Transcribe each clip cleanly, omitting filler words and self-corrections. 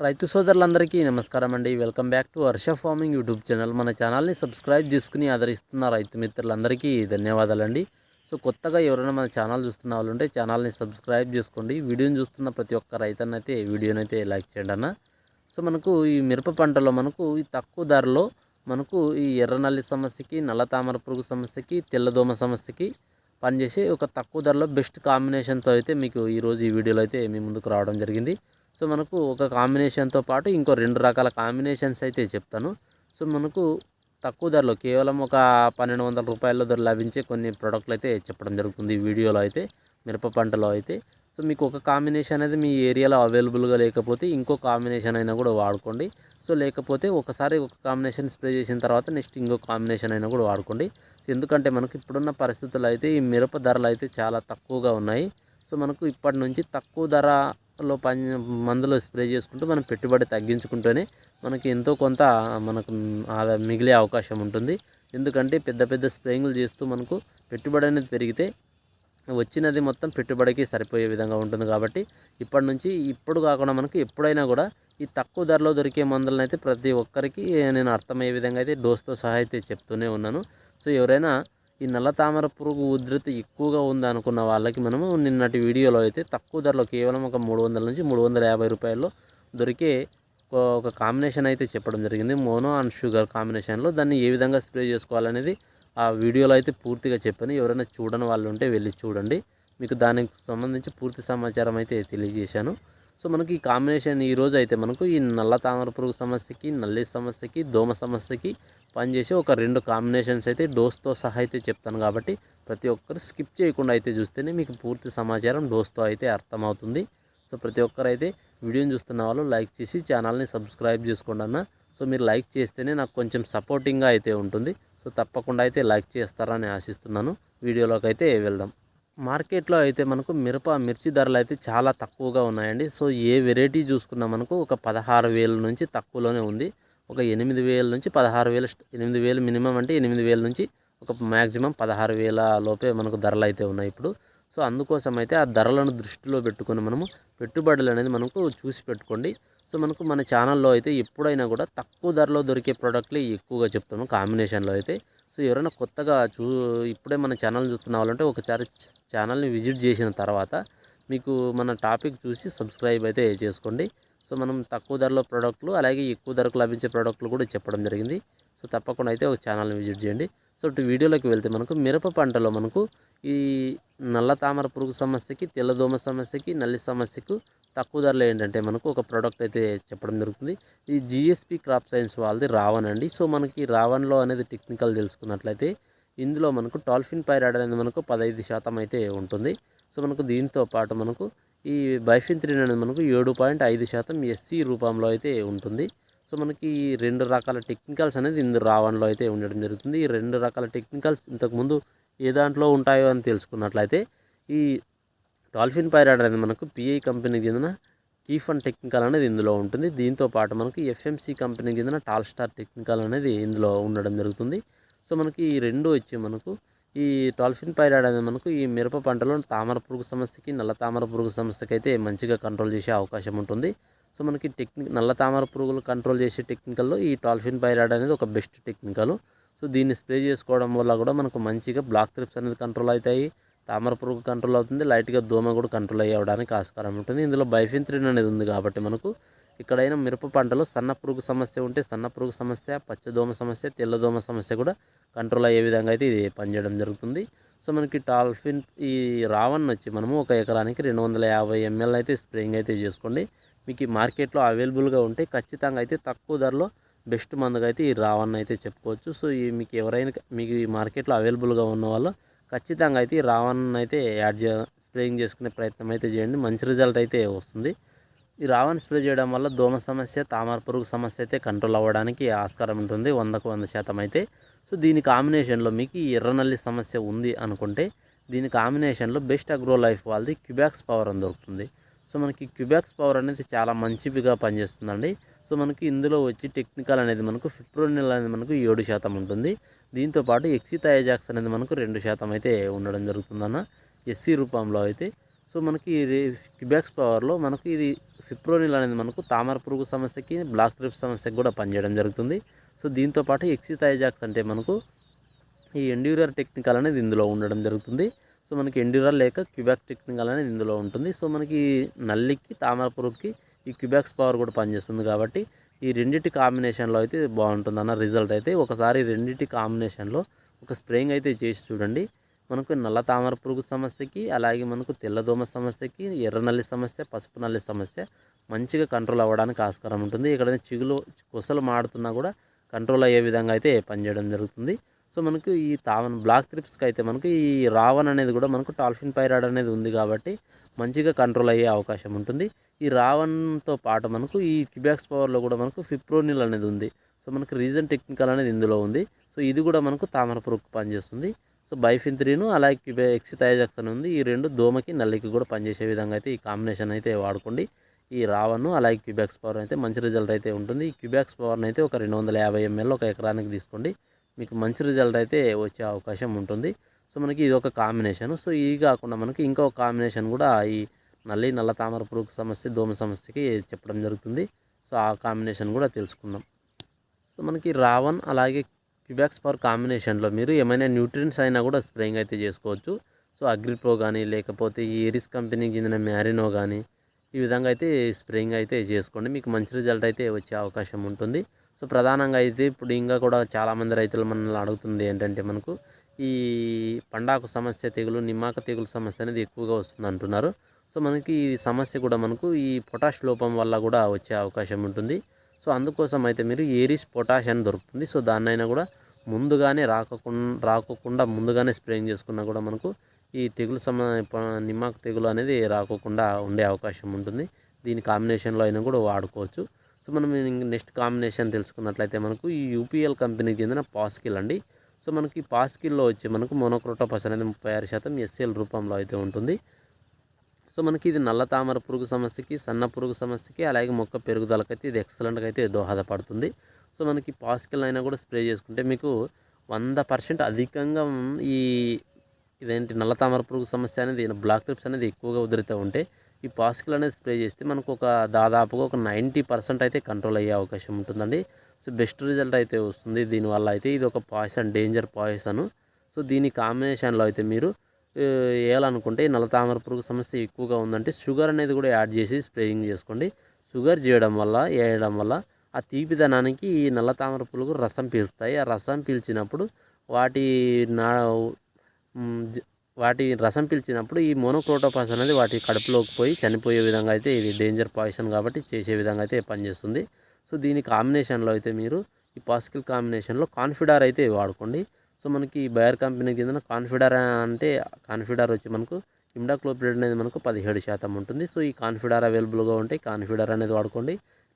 రైతు సోదరులందరికీ నమస్కారం అండి. Welcome back to Harsha farming YouTube channel. మన ఛానల్ని సబ్స్క్రైబ్ చేసుకుని ఆదరిస్తున్న రైతు మిత్రులందరికీ ధన్యవాదాలండి. సో కొత్తగా ఎవరైనా మన ఛానల్ చూస్తున్న వాళ్ళు ఉంటే ఛానల్ని సబ్స్క్రైబ్ చేసుకోండి. వీడియోని చూస్తున్న ప్రతి ఒక్క రైతన్నైతే వీడియోనైతే లైక్ చేయండి అన్న. సో మనకు ఈ మిరప పంటలో మనకు ఈ తక్కువ ధరలో మనకు ఈ ఎర్రనల్లి సమస్యకి, నల్ల తామర పురుగు సమస్యకి, తెల్లదోమ సమస్యకి పనిచేసే ఒక తక్కువ ధరలో బెస్ట్ కాంబినేషన్తో అయితే మీకు ఈరోజు ఈ వీడియోలో అయితే మీ ముందుకు రావడం జరిగింది. సో మనకు ఒక కాంబినేషన్తో పాటు ఇంకో 2 రకాల కాంబినేషన్స్ అయితే చెప్తాను. సో మనకు తక్కువ ధరలో కేవలం ఒక రూ. 1200 ధర లభించే కొన్ని ప్రోడక్ట్లు అయితే చెప్పడం జరుగుతుంది ఈ వీడియోలో అయితే, మిరప పంటలో అయితే. సో మీకు ఒక కాంబినేషన్ అనేది మీ ఏరియాలో అవైలబుల్గా లేకపోతే ఇంకో కాంబినేషన్ అయినా కూడా వాడుకోండి. సో లేకపోతే ఒకసారి ఒక కాంబినేషన్ స్ప్రే చేసిన తర్వాత నెక్స్ట్ ఇంకో కాంబినేషన్ అయినా కూడా వాడుకోండి. ఎందుకంటే మనకు ఇప్పుడున్న పరిస్థితుల్లో అయితే ఈ మిరప ధరలు అయితే చాలా తక్కువగా ఉన్నాయి. సో మనకు ఇప్పటి నుంచి తక్కువ ధరలో మందులు స్ప్రే చేసుకుంటూ మనం పెట్టుబడి తగ్గించుకుంటూనే మనకి ఎంతో కొంత మనకు మిగిలే అవకాశం ఉంటుంది. ఎందుకంటే పెద్ద పెద్ద స్ప్రేయింగ్లు చేస్తూ మనకు పెట్టుబడి అనేది పెరిగితే వచ్చినది మొత్తం పెట్టుబడికి సరిపోయే విధంగా ఉంటుంది. కాబట్టి ఇప్పటి నుంచి ఇప్పుడు కాకుండా మనకు ఎప్పుడైనా కూడా ఈ తక్కువ ధరలో దొరికే మందులను అయితే ప్రతి ఒక్కరికి నేను అర్థమయ్యే విధంగా అయితే డోస్తో సహా అయితే చెప్తూనే ఉన్నాను. సో ఎవరైనా ఈ నల్ల తామర పురుగు ఉధృతి ఎక్కువగా ఉందనుకున్న వాళ్ళకి మనము నిన్నటి వీడియోలో అయితే తక్కువ ధరలో కేవలం ఒక 300 నుంచి 350 రూపాయల్లో దొరికే ఒక కాంబినేషన్ అయితే చెప్పడం జరిగింది. మోనో అండ్ షుగర్ కాంబినేషన్లో దాన్ని ఏ విధంగా స్ప్రే చేసుకోవాలనేది ఆ వీడియోలో అయితే పూర్తిగా చెప్పాను. ఎవరైనా చూడని వాళ్ళు ఉంటే వెళ్ళి చూడండి. మీకు దానికి సంబంధించి పూర్తి సమాచారం అయితే తెలియజేశాను. సో మనకి ఈ కాంబినేషన్ ఈరోజు అయితే మనకు ఈ నల్ల తామర పురుగు సమస్యకి, నల్లి సమస్యకి, దోమ సమస్యకి పనిచేసి ఒక 2 కాంబినేషన్స్ అయితే డోస్తో సహా అయితే చెప్తాను. కాబట్టి ప్రతి ఒక్కరు స్కిప్ చేయకుండా అయితే చూస్తేనే మీకు పూర్తి సమాచారం డోస్తో అయితే అర్థమవుతుంది. సో ప్రతి ఒక్కరైతే వీడియోని చూస్తున్న వాళ్ళు లైక్ చేసి ఛానల్ని సబ్స్క్రైబ్ చేసుకోండి అన్న. సో మీరు లైక్ చేస్తేనే నాకు కొంచెం సపోర్టింగ్గా అయితే ఉంటుంది. సో తప్పకుండా అయితే లైక్ చేస్తారని ఆశిస్తున్నాను. వీడియోలోకి అయితే వెళ్దాం. మార్కెట్లో అయితే మనకు మిర్చి ధరలు అయితే చాలా తక్కువగా ఉన్నాయండి. సో ఏ వెరైటీ చూసుకున్నా మనకు ఒక 16,000 నుంచి తక్కువలోనే ఉంది. ఒక 8,000 నుంచి 16,000 8,000 మినిమం అంటే 8,000 నుంచి ఒక మ్యాక్సిమం 16,000 లోపే మనకు ధరలు అయితే ఉన్నాయి ఇప్పుడు. సో అందుకోసం అయితే ఆ ధరలను దృష్టిలో పెట్టుకొని మనము పెట్టుబడులు అనేది మనకు చూసి పెట్టుకోండి. సో మనకు మన ఛానల్లో అయితే ఎప్పుడైనా కూడా తక్కువ ధరలో దొరికే ప్రోడక్ట్లే ఎక్కువగా చెప్తాను కాంబినేషన్లో అయితే. సో ఎవరైనా కొత్తగా ఇప్పుడే మన ఛానల్ చూస్తున్న వాళ్ళంటే ఒకసారి ఛానల్ని విజిట్ చేసిన తర్వాత మీకు మన టాపిక్ చూసి సబ్స్క్రైబ్ అయితే చేసుకోండి. సో మనం తక్కువ ధరలో ప్రోడక్ట్లు అలాగే ఎక్కువ ధరకు లభించే ప్రోడక్ట్లు కూడా చెప్పడం జరిగింది. సో తప్పకుండా అయితే ఒక ఛానల్ని విజిట్ చేయండి. సో వీడియోలోకి వెళ్తే మనకు మిరప పంటలో మనకు ఈ నల్ల తామర పురుగు సమస్యకి, తెల్లదోమ సమస్యకి, నల్లి సమస్యకు తక్కువ ధరలో ఏంటంటే మనకు ఒక ప్రోడక్ట్ అయితే చెప్పడం జరుగుతుంది. ఈ జిఎస్పి క్రాప్ సైన్స్ వాళ్ళది రావన్ అండి. సో మనకి రావన్లో అనేది టెక్నికల్ తెలుసుకున్నట్లయితే ఇందులో మనకు టాల్ఫిన్ పైరాడ్ అనేది మనకు 15% అయితే ఉంటుంది. సో మనకు దీంతో పాటు మనకు ఈ బైఫిన్త్రిన్ అనేది మనకు 7.5% ఎస్సీ రూపంలో అయితే ఉంటుంది. సో మనకి 2 రకాల టెక్నికల్స్ అనేది ఇందులో రావన్లో అయితే ఉండడం జరుగుతుంది. ఈ 2 రకాల టెక్నికల్స్ ఇంతకుముందు ఏ దాంట్లో ఉంటాయో అని తెలుసుకున్నట్లయితే ఈ డాల్ఫిన్ పైరాడ్ అనేది మనకు పిఐ కంపెనీకి చెందిన కీఫన్ టెక్నికల్ అనేది ఇందులో ఉంటుంది. దీంతో పాటు మనకు ఎఫ్ఎంసి కంపెనీకి చెందిన టాల్ స్టార్ టెక్నికల్ అనేది ఇందులో ఉండడం జరుగుతుంది. సో మనకి ఈ 2 వచ్చి మనకు ఈ డాల్ఫిన్ పైరాడ్ అనేది మనకు ఈ మిరప పంటలో తామర పురుగు సమస్యకి, నల్ల తామర పురుగు సమస్యకి అయితే మంచిగా కంట్రోల్ చేసే అవకాశం ఉంటుంది. సో మనకి నల్ల తామర పురుగులు కంట్రోల్ చేసే టెక్నికల్లో ఈ డాల్ఫిన్ పైరాడ్ అనేది ఒక బెస్ట్ టెక్నికల్. సో దీన్ని స్ప్రే చేసుకోవడం వల్ల కూడా మనకు మంచిగా బ్లాక్ త్రిప్స్ అనేది కంట్రోల్ అవుతాయి, తామర పురుగు కంట్రోల్ అవుతుంది, లైట్గా దోమ కూడా కంట్రోల్ అయ్యడానికి ఆస్కారం ఉంటుంది. ఇందులో బైఫిన్త్రిన్ అనేది ఉంది కాబట్టి మనకు ఇక్కడైనా మిరప పంటలో సన్న పురుగు సమస్య ఉంటే సన్న పురుగు సమస్య, పచ్చదోమ సమస్య, తెల్లదోమ సమస్య కూడా కంట్రోల్ అయ్యే విధంగా అయితే ఇది పనిచేయడం జరుగుతుంది. సో మనకి ఈ రావన్ వచ్చి మనము ఒక ఎకరానికి 250 ml అయితే స్ప్రేయింగ్ అయితే చేసుకోండి. మీకు ఈ మార్కెట్లో అవైలబుల్గా ఉంటే ఖచ్చితంగా అయితే తక్కువ ధరలో బెస్ట్ మందుగా అయితే ఈ రావన్ అయితే చెప్పుకోవచ్చు. సో మీకు ఎవరైనా మీకు ఈ మార్కెట్లో అవైలబుల్గా ఉన్న వాళ్ళు ఖచ్చితంగా అయితే ఈ రావన్ అయితే స్ప్రేయింగ్ చేసుకునే ప్రయత్నం అయితే చేయండి. మంచి రిజల్ట్ అయితే వస్తుంది. ఈ రావన్ స్ప్రే చేయడం వల్ల దోమ సమస్య, తామర పురుగు సమస్య అయితే కంట్రోల్ అవ్వడానికి ఆస్కారం ఉంటుంది 100కు 100% అయితే. సో దీని కాంబినేషన్లో మీకు ఈ ఎర్రనల్లి సమస్య ఉంది అనుకుంటే దీని కాంబినేషన్లో బెస్ట్ అగ్రో లైఫ్ వాళ్ళది క్యూబాక్స్ పవర్ అని దొరుకుతుంది. సో మనకి క్యూబాక్స్ పవర్ అనేది చాలా మంచిగా పనిచేస్తుందండి. సో మనకి ఇందులో వచ్చి టెక్నికల్ అనేది మనకు ఫిప్రోనిల్ అనేది మనకు 7% ఉంటుంది. దీంతోపాటు ఎక్సిథయాజాక్స్ అనేది మనకు 2% అయితే ఉండడం జరుగుతుందన్న ఎస్సీ రూపంలో అయితే. సో మనకి ఇది క్యూబాక్స్ పవర్లో మనకి ఇది ఫిప్రోనిల్ అనేది మనకు తామర పురుగు సమస్యకి, బ్లాక్ ట్రిప్స్ సమస్యకి కూడా పనిచేయడం జరుగుతుంది. సో దీంతోపాటు ఎక్సిథైజాక్స్ అంటే మనకు ఈ ఎండ్యూరర్ టెక్నికల్ అనేది ఇందులో ఉండడం జరుగుతుంది. సో మనకి ఎండ్యూరర్ లేక క్యూబాక్స్ టెక్నికల్ అనేది ఇందులో ఉంటుంది. సో మనకి నల్లికి, తామర పురుగుకి ఈ క్యూబాక్స్ పవర్ కూడా పనిచేస్తుంది కాబట్టి ఈ రెండిటి కాంబినేషన్లో అయితే బాగుంటుందన్న రిజల్ట్ అయితే. ఒకసారి రెండిటి కాంబినేషన్లో ఒక స్ప్రేయింగ్ అయితే చేసి చూడండి. మనకు నల్ల తామర పురుగు సమస్యకి, అలాగే మనకు తెల్లదోమ సమస్యకి, ఎర్ర నల్లి సమస్య, పసుపు నల్లి సమస్య మంచిగా కంట్రోల్ అవ్వడానికి ఆస్కారం ఉంటుంది. ఎక్కడైనా కొసలు మాడుతున్నా కూడా కంట్రోల్ అయ్యే విధంగా అయితే పనిచేయడం జరుగుతుంది. సో మనకు ఈ బ్లాక్ త్రిప్స్కి అయితే మనకు ఈ రావన్ అనేది కూడా మనకు టాల్ఫిన్ పైరాయిడ్ అనేది ఉంది కాబట్టి మంచిగా కంట్రోల్ అయ్యే అవకాశం ఉంటుంది. ఈ రావన్తో పాటు మనకు ఈ క్యూబాక్స్ పవర్లో కూడా మనకు ఫిప్రోనిల్ అనేది ఉంది. సో మనకు రీజన్ టెక్నికల్ అనేది ఇందులో ఉంది. సో ఇది కూడా మనకు తామర పురుగుకు పనిచేస్తుంది. సో బైఫింత్రిను అలాగే ఎక్సిథైజాక్స్ అని ఉంది. ఈ రెండు దోమకి, నల్లికి కూడా పనిచేసే విధంగా అయితే ఈ కాంబినేషన్ అయితే వాడుకోండి. ఈ రావన్ను అలాగే క్యూబాక్స్ పవర్ అయితే మంచి రిజల్ట్ అయితే ఉంటుంది. ఈ క్యూబాక్స్ పవర్ని అయితే ఒక 250 ml ఒక ఎకరానికి తీసుకోండి. మీకు మంచి రిజల్ట్ అయితే వచ్చే అవకాశం ఉంటుంది. సో మనకి ఇది ఒక కాంబినేషన్. సో ఇది కాకుండా మనకి ఇంకొక కాంబినేషన్ కూడా ఈ నల్ల తామర పురుగు సమస్య, దోమ సమస్యకి చెప్పడం జరుగుతుంది. సో ఆ కాంబినేషన్ కూడా తెలుసుకుందాం. సో మనకి రావన్ అలాగే క్యూబాక్స్ పవర్ కాంబినేషన్లో మీరు ఏమైనా న్యూట్రియంట్స్ అయినా కూడా స్ప్రేయింగ్ అయితే చేసుకోవచ్చు. సో అగ్రిప్రో కానీ, లేకపోతే ఈ ఎరిస్ కంపెనీకి చెందిన మ్యారినో కానీ, ఈ విధంగా అయితే స్ప్రేయింగ్ అయితే చేసుకోండి. మీకు మంచి రిజల్ట్ అయితే వచ్చే అవకాశం ఉంటుంది. సో ప్రధానంగా అయితే ఇప్పుడు ఇంకా కూడా చాలామంది రైతులు మనల్ని అడుగుతుంది ఏంటంటే మనకు ఈ పండాకు సమస్య తెగులు, నిమ్మాక తెగులు సమస్య అనేది ఎక్కువగా వస్తుంది అంటున్నారు. సో మనకి ఈ సమస్య కూడా మనకు ఈ పొటాష్ లోపం వల్ల కూడా వచ్చే అవకాశం ఉంటుంది. సో అందుకోసం అయితే మీరు ఏరిస్ పొటాష్ అని దొరుకుతుంది. సో దాన్నైనా కూడా ముందుగానే రాకోకుండా ముందుగానే స్ప్రేయింగ్ చేసుకున్నా కూడా మనకు ఈ తెగులు నిమ్మాకు తెగులు అనేది రాకోకుండా ఉండే అవకాశం ఉంటుంది. దీని కాంబినేషన్లో అయినా కూడా వాడుకోవచ్చు. సో మనం నెక్స్ట్ కాంబినేషన్ తెలుసుకున్నట్లయితే మనకు ఈ యూపీఎల్ కంపెనీకి చెందిన పాస్కిల్ అండి. సో మనకి పాస్కిల్లో వచ్చి మనకు మోనోక్రోటోఫాస్ అనేది 36% ఎస్ఎల్ రూపంలో అయితే ఉంటుంది. సో మనకి ఇది నల్ల తామర పురుగు సమస్యకి, సన్న పురుగు సమస్యకి, అలాగే మొక్క పెరుగుదలకైతే ఇది ఎక్సలెంట్గా అయితే దోహదపడుతుంది. సో మనకి పాస్కిల్ అయినా కూడా స్ప్రే చేసుకుంటే మీకు 100% అధికంగా ఈ నల్ల తామర పురుగు సమస్య అనేది, బ్లాక్ ట్రిప్స్ అనేది ఎక్కువగా ఉధృత ఉంటే ఈ పాస్కిల్ అనేది స్ప్రే చేస్తే మనకు దాదాపుగా ఒక 90% అయితే కంట్రోల్ అయ్యే అవకాశం ఉంటుందండి. సో బెస్ట్ రిజల్ట్ అయితే వస్తుంది దీనివల్ల అయితే. ఇది ఒక పాయిజన్, డేంజర్ పాయిజన్. సో దీని కాంబినేషన్లో అయితే మీరు వేయాలనుకుంటే నల్ల తామర పురుగు సమస్య ఎక్కువగా ఉందంటే షుగర్ అనేది కూడా యాడ్ చేసి స్ప్రేయింగ్ చేసుకోండి. షుగర్ వేయడం వల్ల ఆ తీపిదనానికి ఈ నల్ల తామర పురుగు రసం పీల్చుతాయి. ఆ రసం పీల్చినప్పుడు వాటి రసం పీల్చినప్పుడు ఈ మోనోక్రోటోఫాస్ అనేది వాటి కడుపులోకి పోయి చనిపోయే విధంగా అయితే ఇది డేంజర్ పాయిజన్ కాబట్టి చేసే విధంగా అయితే పనిచేస్తుంది. సో దీని కాంబినేషన్లో అయితే మీరు ఈ పాస్కిల్ కాంబినేషన్లో కాన్ఫిడార్ అయితే వాడుకోండి. సో మనకి బయర్ కంపెనీకి చెందిన కాన్ఫిడార్ వచ్చి మనకు ఇమిడాక్లోప్రిడ్ అనేది మనకు 17% ఉంటుంది. సో ఈ కాన్ఫిడార్ అవైలబుల్గా ఉంటే కాన్ఫిడార్ అనేది వాడుకోండి.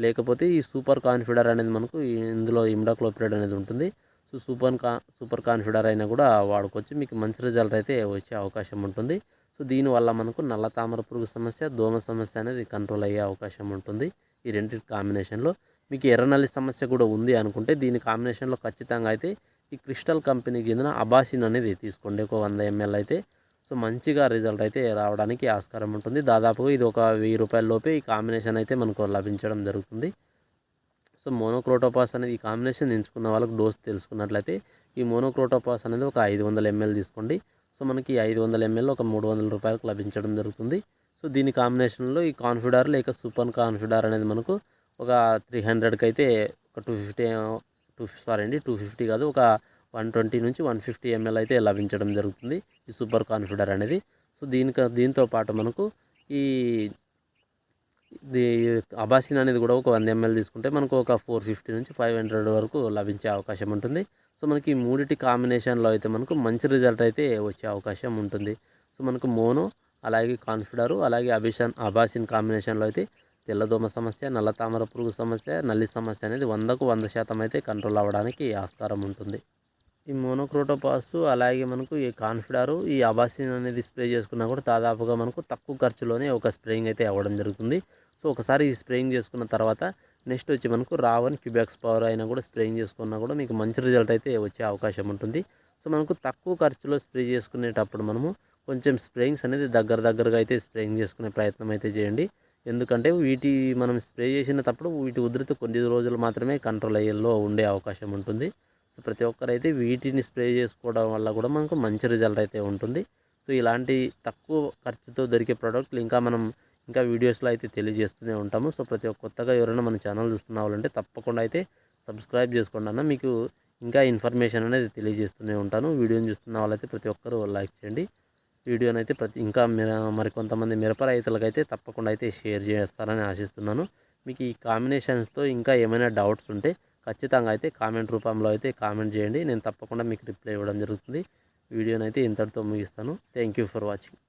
లేకపోతే ఈ సూపర్ కాన్ఫిడార్ అనేది మనకు ఇందులో ఇమిడాక్లోప్రిడ్ అనేది ఉంటుంది. సో సూపర్ కాన్ఫిడార్ అయినా కూడా వాడుకోవచ్చు. మీకు మంచి రిజల్ట్ అయితే వచ్చే అవకాశం ఉంటుంది. సో దీనివల్ల మనకు నల్ల తామర పురుగు సమస్య, దోమ సమస్య అనేది కంట్రోల్ అయ్యే అవకాశం ఉంటుంది. ఈ రెండింటి కాంబినేషన్లో మీకు ఎర్రనల్లి సమస్య కూడా ఉంది అనుకుంటే దీని కాంబినేషన్లో ఖచ్చితంగా అయితే ఈ క్రిస్టల్ కంపెనీకి చెందిన అబాసిన్ అనేది తీసుకోండి. ఒక 100 ml అయితే. సో మంచిగా రిజల్ట్ అయితే రావడానికి ఆస్కారం ఉంటుంది. దాదాపుగా ఇది ఒక 1000 రూపాయల లోపే ఈ కాంబినేషన్ అయితే మనకు లభించడం జరుగుతుంది. సో మోనోక్రోటోఫాస్ అనేది ఈ కాంబినేషన్ ఎంచుకున్న వాళ్ళకి డోస్ తెలుసుకున్నట్లయితే ఈ మోనోక్రోటోఫాస్ అనేది ఒక 500 ml తీసుకోండి. సో మనకి 500 ml ఒక 300 రూపాయలకు లభించడం జరుగుతుంది. సో దీని కాంబినేషన్లో ఈ కాన్ఫిడార్ లేక సూపర్ కాన్ఫిడార్ అనేది మనకు ఒక 300కి అయితే ఒక 250 కాదు, ఒక 120 నుంచి 150 ml అయితే లభించడం జరుగుతుంది ఈ సూపర్ కాన్ఫిడార్ అనేది. సో దీంతో పాటు మనకు ఈ అబాసిన్ అనేది కూడా ఒక 100 ml తీసుకుంటే మనకు ఒక 450 నుంచి 500 వరకు లభించే అవకాశం ఉంటుంది. సో మనకి ఈ మూడిటి కాంబినేషన్లో అయితే మనకు మంచి రిజల్ట్ అయితే వచ్చే అవకాశం ఉంటుంది. సో మనకు మోనో, అలాగే కాన్ఫిడారు, అలాగే అబాసిన్ కాంబినేషన్లో అయితే తెల్లదోమ సమస్య, నల్ల తామర పురుగు సమస్య, నల్లి సమస్య అనేది 100కు 100% అయితే కంట్రోల్ అవ్వడానికి ఆస్కారం ఉంటుంది. ఈ మోనోక్రోటోఫాస్ అలాగే మనకు ఈ కాన్ఫిడారు, ఈ అబాసిన్ అనేది స్ప్రే చేసుకున్నా కూడా దాదాపుగా మనకు తక్కువ ఖర్చులోనే ఒక స్ప్రేయింగ్ అయితే అవ్వడం జరుగుతుంది. సో ఒకసారి ఈ స్ప్రేయింగ్ చేసుకున్న తర్వాత నెక్స్ట్ వచ్చి మనకు రావన్ క్యూబాక్స్ పవర్ అయినా కూడా స్ప్రేయింగ్ చేసుకున్నా కూడా మీకు మంచి రిజల్ట్ అయితే వచ్చే అవకాశం ఉంటుంది. సో మనకు తక్కువ ఖర్చులో స్ప్రే చేసుకునేటప్పుడు మనము కొంచెం స్ప్రేయింగ్స్ అనేది దగ్గరగా అయితే స్ప్రేయింగ్ చేసుకునే ప్రయత్నం అయితే చేయండి. ఎందుకంటే మనం స్ప్రే చేసినప్పుడు వీటి ఉధృతి కొన్ని రోజులు మాత్రమే కంట్రోల్ అయ్యేలో ఉండే అవకాశం ఉంటుంది. సో ప్రతి ఒక్కరైతే వీటిని స్ప్రే చేసుకోవడం వల్ల కూడా మనకు మంచి రిజల్ట్ అయితే ఉంటుంది. సో ఇలాంటి తక్కువ ఖర్చుతో దొరికే ప్రోడక్ట్లు ఇంకా వీడియోస్లో అయితే తెలియజేస్తూనే ఉంటాము. సో ప్రతి ఒక్క కొత్తగా ఎవరైనా మన ఛానల్ చూస్తున్న వాళ్ళంటే తప్పకుండా అయితే సబ్స్క్రైబ్ చేసుకోండి అన్న. మీకు ఇంకా ఇన్ఫర్మేషన్ అనేది తెలియజేస్తూనే ఉంటాను. వీడియోని చూస్తున్న వాళ్ళైతే ప్రతి ఒక్కరూ లైక్ చేయండి. వీడియోని అయితే మరికొంతమంది మిరప రైతులకైతే తప్పకుండా అయితే షేర్ చేస్తారని ఆశిస్తున్నాను. మీకు ఈ కాంబినేషన్స్తో ఇంకా ఏమైనా డౌట్స్ ఉంటే ఖచ్చితంగా అయితే కామెంట్ రూపంలో అయితే కామెంట్ చేయండి. నేను తప్పకుండా మీకు రిప్లై ఇవ్వడం జరుగుతుంది. వీడియోని అయితే ఇంతటితో ముగిస్తాను. Thank you for watching.